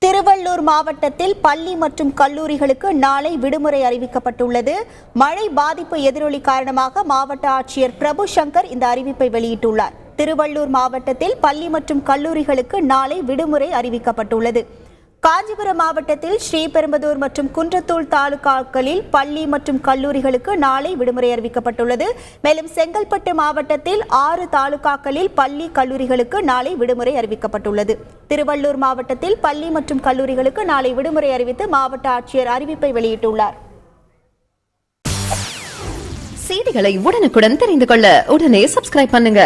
திருவள்ளூர் மாவட்டத்தில் பள்ளி மற்றும் கல்லூரிகளுக்கு நாளை விடுமுறை அறிவிக்கப்பட்டுள்ளது. மழை பாதிப்பு எதிரொலி காரணமாக மாவட்ட ஆட்சியர் பிரபு சங்கர் இந்த அறிவிப்பை வெளியிட்டுள்ளார். திருவள்ளூர் மாவட்டத்தில் பள்ளி மற்றும் கல்லூரிகளுக்கு நாளை விடுமுறை அறிவிக்கப்பட்டுள்ளது. காஞ்சிபுரம் மாவட்டத்தில் ஸ்ரீபெரும்புதூர் மற்றும் குன்றத்தூர் தாலுகாக்களில் பள்ளி மற்றும் கல்லூரிகளுக்கு நாளை விடுமுறை அறிவிக்கப்பட்டுள்ளது. மேலும் செங்கல்பட்டு மாவட்டத்தில் 6 தாலுகாக்களில் பள்ளி கல்லூரிகளுக்கு நாளை விடுமுறை அறிவிக்கப்பட்டுள்ளது. திருவள்ளூர் மாவட்டத்தில் பள்ளி மற்றும் கல்லூரிகளுக்கு நாளை விடுமுறை அறிவித்து மாவட்ட ஆட்சியர் அறிவிப்பை வெளியிட்டுள்ளார். செய்திகளை உடனுக்குடன் தெரிந்து கொள்ள உடனே சப்ஸ்கிரைப் பண்ணுங்க.